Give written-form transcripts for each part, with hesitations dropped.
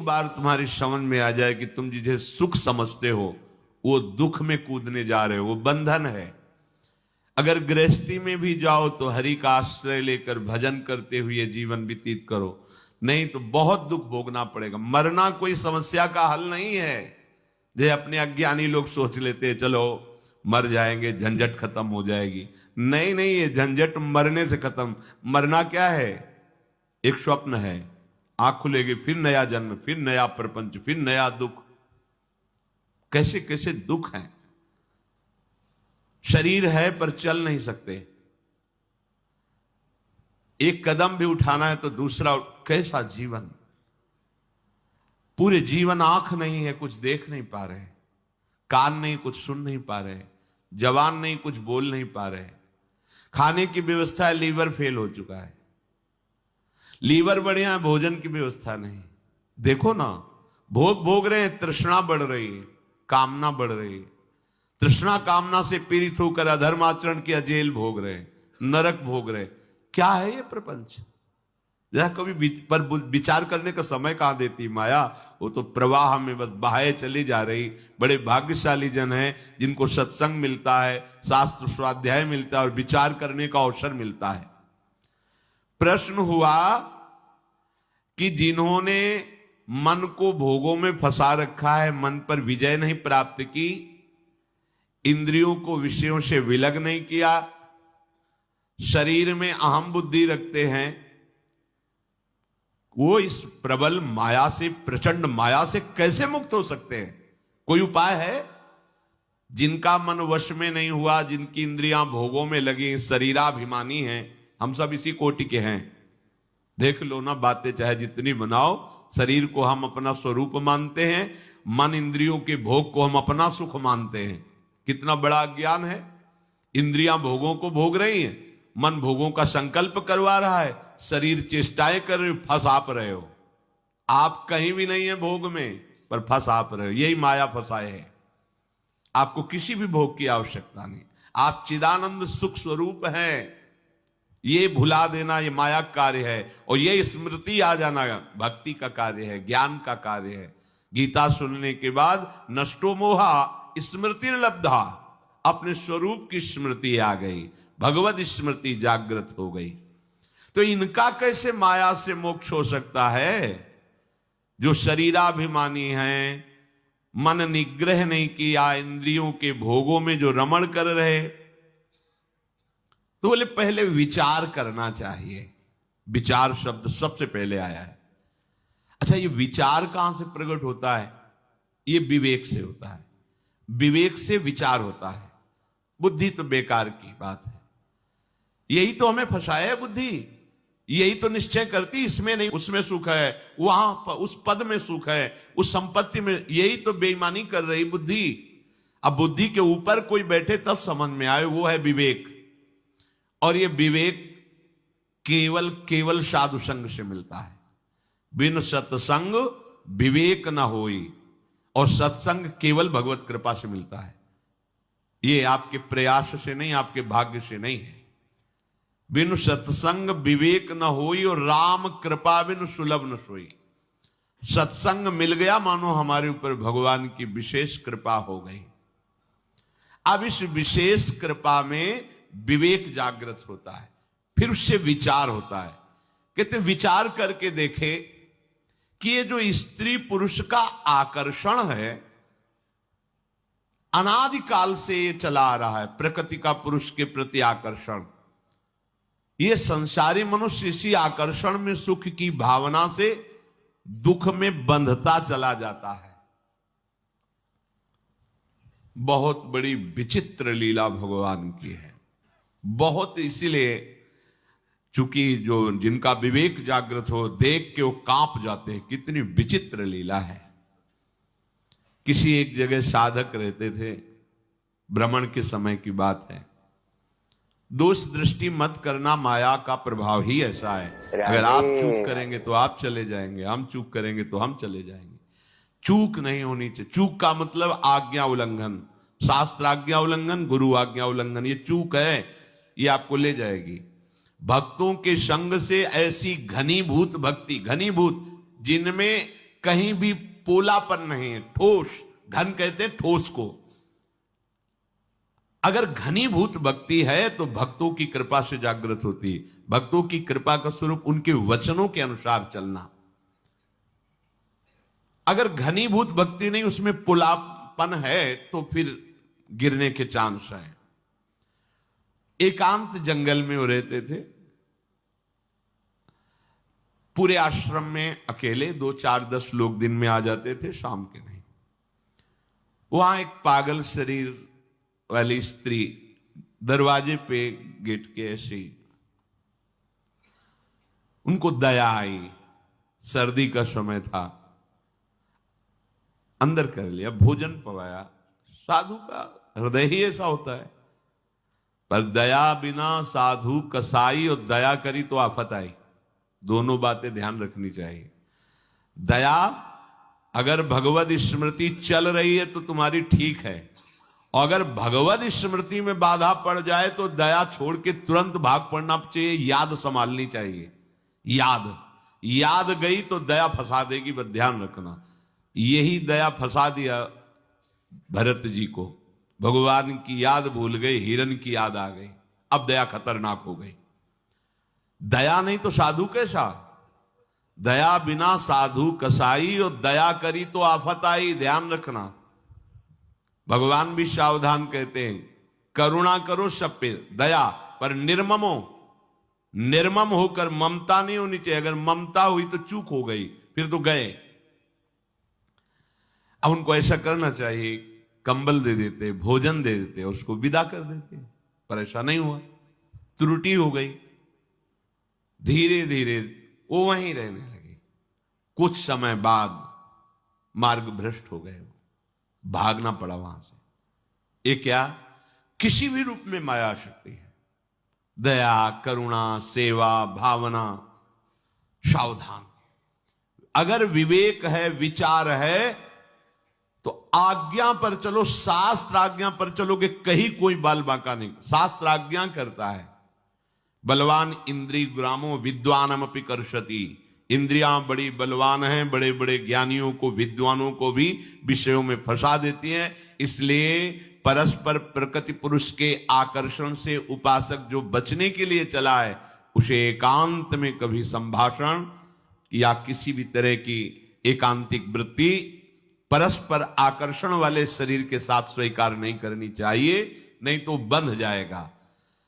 बार तुम्हारी समझ में आ जाए कि तुम जिसे सुख समझते हो वो दुख में कूदने जा रहे हो, वो बंधन है। अगर गृहस्थी में भी जाओ तो हरि का आश्रय लेकर भजन करते हुए जीवन व्यतीत करो, नहीं तो बहुत दुख भोगना पड़ेगा। मरना कोई समस्या का हल नहीं है। जो अपने अज्ञानी लोग सोच लेते हैं चलो मर जाएंगे, झंझट खत्म हो जाएगी। नहीं नहीं, ये झंझट मरने से खत्म। मरना क्या है? एक स्वप्न है, आंख खुलेगी फिर नया जन्म, फिर नया प्रपंच, फिर नया दुख। कैसे कैसे दुख हैं। शरीर है पर चल नहीं सकते, एक कदम भी उठाना है तो दूसरा। कैसा जीवन, पूरे जीवन आंख नहीं है, कुछ देख नहीं पा रहे, कान नहीं, कुछ सुन नहीं पा रहे, जवान नहीं, कुछ बोल नहीं पा रहे। खाने की व्यवस्था है, लीवर फेल हो चुका है। लीवर बढ़िया है, भोजन की व्यवस्था नहीं। देखो ना, भोग भोग रहे हैं, तृष्णा बढ़ रही है, कामना बढ़ रही है। तृष्णा कामना से पीड़ित होकर अधर्म आचरण किया, जेल भोग रहे, नरक भोग रहे। क्या है ये प्रपंच? जरा कभी पर विचार करने का समय कहां देती माया। वो तो प्रवाह में बस बहाए चली जा रही। बड़े भाग्यशाली जन हैं जिनको सत्संग मिलता है, शास्त्र स्वाध्याय मिलता है और विचार करने का अवसर मिलता है। प्रश्न हुआ कि जिन्होंने मन को भोगों में फंसा रखा है, मन पर विजय नहीं प्राप्त की, इंद्रियों को विषयों से विलग नहीं किया, शरीर में अहम बुद्धि रखते हैं, वो इस प्रबल माया से, प्रचंड माया से कैसे मुक्त हो सकते हैं? कोई उपाय है? जिनका मन वश में नहीं हुआ, जिनकी इंद्रियां भोगों में लगी, शरीराभिमानी हैं। हम सब इसी कोटि के हैं। देख लो ना, बातें चाहे जितनी बनाओ, शरीर को हम अपना स्वरूप मानते हैं, मन इंद्रियों के भोग को हम अपना सुख मानते हैं। कितना बड़ा ज्ञान है। इंद्रियां भोगों को भोग रही हैं, मन भोगों का संकल्प करवा रहा है, शरीर चेष्टाएं कर रहे, फंस आप रहे हो। आप कहीं भी नहीं है भोग में, पर फंस आप रहे हो। यही माया फंसाए है। आपको किसी भी भोग की आवश्यकता नहीं, आप चिदानंद सुख स्वरूप हैं। ये भुला देना ये माया कार्य है, और ये स्मृति आ जाना भक्ति का कार्य है, ज्ञान का कार्य है। गीता सुनने के बाद नष्टो मोहा स्मृति लब्धा, अपने स्वरूप की स्मृति आ गई, भगवत स्मृति जागृत हो गई। तो इनका कैसे माया से मोक्ष हो सकता है? जो शरीराभिमानी हैं, मन निग्रह नहीं किया, इंद्रियों के भोगों में जो रमण कर रहे, तो बोले पहले विचार करना चाहिए। विचार शब्द सबसे पहले आया है। अच्छा, ये विचार कहां से प्रकट होता है? ये विवेक से होता है। विवेक से विचार होता है। बुद्धि तो बेकार की बात है। यही तो हमें फंसाया है बुद्धि। यही तो निश्चय करती, इसमें नहीं उसमें सुख है, वहां उस पद में सुख है, उस संपत्ति में। यही तो बेईमानी कर रही बुद्धि। अब बुद्धि के ऊपर कोई बैठे तब समझ में आए, वो है विवेक। और ये विवेक केवल साधु संग से मिलता है। बिन सत्संग विवेक न होई, और सत्संग केवल भगवत कृपा से मिलता है। ये आपके प्रयास से नहीं, आपके भाग्य से नहीं है। बिनु सत्संग विवेक न होई, और राम कृपा बिनु सुलभ न सोई। सत्संग मिल गया, मानो हमारे ऊपर भगवान की विशेष कृपा हो गई। अब इस विशेष कृपा में विवेक जागृत होता है, फिर उससे विचार होता है। कहते विचार करके देखे कि ये जो स्त्री पुरुष का आकर्षण है, अनादिकाल से ये चला आ रहा है। प्रकृति का पुरुष के प्रति आकर्षण, ये संसारी मनुष्य इसी आकर्षण में सुख की भावना से दुख में बंधता चला जाता है। बहुत बड़ी विचित्र लीला भगवान की है। बहुत, इसीलिए चूंकि जो जिनका विवेक जागृत हो, देख के वो कांप जाते हैं। कितनी विचित्र लीला है। किसी एक जगह साधक रहते थे, भ्रमण के समय की बात है। दोष दृष्टि मत करना, माया का प्रभाव ही ऐसा है। अगर आप चूक करेंगे तो आप चले जाएंगे, हम चूक करेंगे तो हम चले जाएंगे। चूक नहीं होनी चाहिए। चूक का मतलब आज्ञा उल्लंघन, शास्त्र आज्ञा उल्लंघन, गुरु आज्ञा उल्लंघन। ये चूक है, ये आपको ले जाएगी। भक्तों के संग से ऐसी घनीभूत भक्ति, घनीभूत जिनमें कहीं भी पोलापन नहीं है, ठोस, घन कहते हैं ठोस को। अगर घनीभूत भक्ति है तो भक्तों की कृपा से जागृत होती है। भक्तों की कृपा का स्वरूप उनके वचनों के अनुसार चलना। अगर घनीभूत भक्ति नहीं, उसमें पुलापन है, तो फिर गिरने के चांस है। एकांत जंगल में वो रहते थे, पूरे आश्रम में अकेले, 2 4 10 लोग दिन में आ जाते थे, शाम के नहीं। वहां एक पागल शरीर वाली स्त्री दरवाजे पे गेट के ऐसे ही, उनको दया आई, सर्दी का समय था, अंदर कर लिया, भोजन पवाया। साधु का हृदय ही ऐसा होता है। पर दया बिना साधु कसाई, और दया करी तो आफत आई। दोनों बातें ध्यान रखनी चाहिए। दया, अगर भगवत स्मृति चल रही है तो तुम्हारी ठीक है, और अगर भगवत स्मृति में बाधा पड़ जाए तो दया छोड़ के तुरंत भाग पड़ना चाहिए। याद संभालनी चाहिए। याद गई तो दया फंसा देगी, बस ध्यान रखना। यही दया फंसा दिया भरत जी को। भगवान की याद भूल गए, हिरण की याद आ गई, अब दया खतरनाक हो गई। दया नहीं तो साधु कैसा? दया बिना साधु कसाई, और दया करी तो आफत आई, ध्यान रखना। भगवान भी सावधान कहते हैं, करुणा करो सब पे, दया पर निर्मम होकर, ममता नहीं होनी चाहिए। अगर ममता हुई तो चूक हो गई, फिर तो गए। अब उनको ऐसा करना चाहिए, कंबल दे देते, भोजन दे देते, उसको विदा कर देते, पर ऐसा नहीं हुआ, त्रुटि हो गई। धीरे धीरे वो वहीं रहने लगे। कुछ समय बाद मार्ग भ्रष्ट हो गए, भागना पड़ा वहां से। ये क्या? किसी भी रूप में माया शक्ति है। दया, करुणा, सेवा, भावना, सावधान। अगर विवेक है, विचार है, तो आज्ञा पर चलो, शास्त्र आज्ञा पर चलोगे, कहीं कोई बाल बांका नहीं। शास्त्र आज्ञा करता है, बलवान इंद्रिय ग्रामो विद्वानम अपि कर्षति। इंद्रियां बड़ी बलवान हैं, बड़े बड़े ज्ञानियों को, विद्वानों को भी विषयों में फंसा देती हैं। इसलिए परस्पर प्रकृति पुरुष के आकर्षण से उपासक जो बचने के लिए चला है, उसे एकांत में कभी संभाषण या किसी भी तरह की एकांतिक वृत्ति परस्पर आकर्षण वाले शरीर के साथ स्वीकार नहीं करनी चाहिए, नहीं तो बंध जाएगा।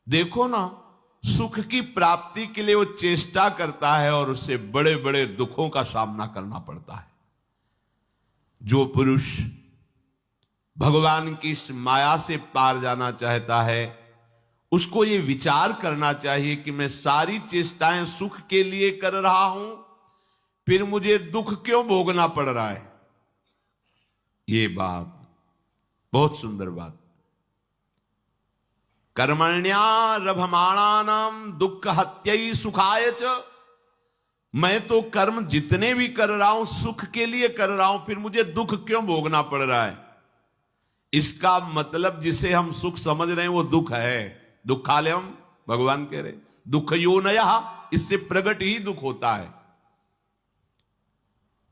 देखो ना, सुख की प्राप्ति के लिए वो चेष्टा करता है और उससे बड़े बड़े दुखों का सामना करना पड़ता है। जो पुरुष भगवान की इस माया से पार जाना चाहता है, उसको ये विचार करना चाहिए कि मैं सारी चेष्टाएं सुख के लिए कर रहा हूं, फिर मुझे दुख क्यों भोगना पड़ रहा है। ये बात बहुत सुंदर बात। कर्मण्यारभमाणानाम दुख हत्यै सुखाय च। मैं तो कर्म जितने भी कर रहा हूं सुख के लिए कर रहा हूं, फिर मुझे दुख क्यों भोगना पड़ रहा है। इसका मतलब जिसे हम सुख समझ रहे हैं वो दुख है। दुखालयम, भगवान कह रहे दुख योनयः, इससे प्रकट ही दुख होता है।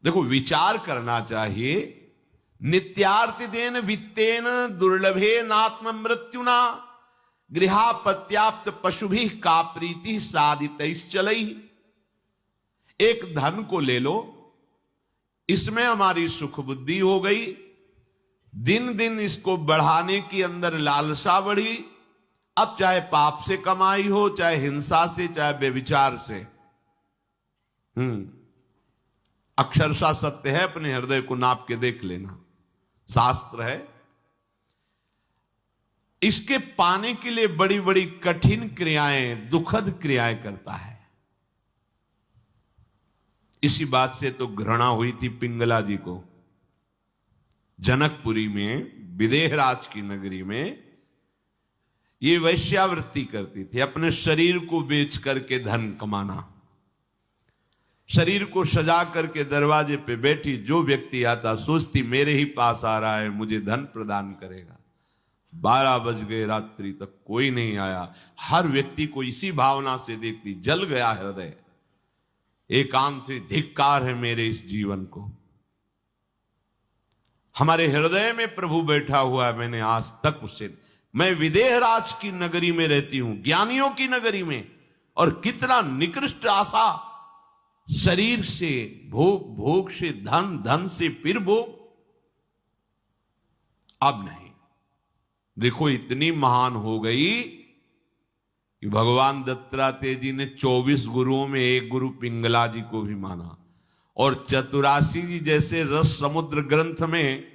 देखो, विचार करना चाहिए। नित्यार्तिदेन वित्तेन दुर्लभे नात्म मृत्युना गृहापत्याप्त पशुभिः का प्रीति साधितैश्चलैः। एक धन को ले लो, इसमें हमारी सुख बुद्धि हो गई, दिन दिन इसको बढ़ाने की अंदर लालसा बढ़ी। अब चाहे पाप से कमाई हो, चाहे हिंसा से, चाहे व्यभिचार से। अक्षरशः सत्य है, अपने हृदय को नाप के देख लेना, शास्त्र है। इसके पाने के लिए बड़ी बड़ी कठिन क्रियाएं, दुखद क्रियाएं करता है। इसी बात से तो घृणा हुई थी पिंगला जी को। जनकपुरी में, विदेहराज की नगरी में, ये वैश्यावृत्ति करती थी। अपने शरीर को बेच करके धन कमाना, शरीर को सजा करके दरवाजे पे बैठी, जो व्यक्ति आता सोचती मेरे ही पास आ रहा है, मुझे धन प्रदान करेगा। 12 बज गए रात्रि तक कोई नहीं आया। हर व्यक्ति को इसी भावना से देखती, जल गया हृदय। एकांत से धिक्कार है मेरे इस जीवन को, हमारे हृदय में प्रभु बैठा हुआ है, मैंने आज तक उसे, मैं विदेहराज की नगरी में रहती हूं, ज्ञानियों की नगरी में, और कितना निकृष्ट आशा, शरीर से भोग, भोग से धन, धन से फिर भोग। अब नहीं, देखो इतनी महान हो गई कि भगवान दत्तात्रेय जी ने 24 गुरुओं में एक गुरु पिंगला जी को भी माना, और चतुरासी जी जैसे रस समुद्र ग्रंथ में,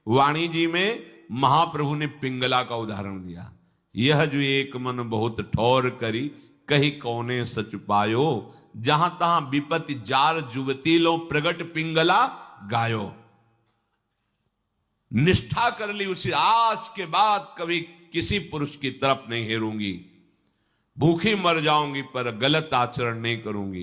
वाणी जी में महाप्रभु ने पिंगला का उदाहरण दिया। यह जो एक मन बहुत ठौर करी, कही कौने सच पायो, जहां तहां विपत्ति जार जुवती लो, प्रगट पिंगला गायो। निष्ठा कर ली उसे, आज के बाद कभी किसी पुरुष की तरफ नहीं हेरूंगी, भूखी मर जाऊंगी पर गलत आचरण नहीं करूंगी।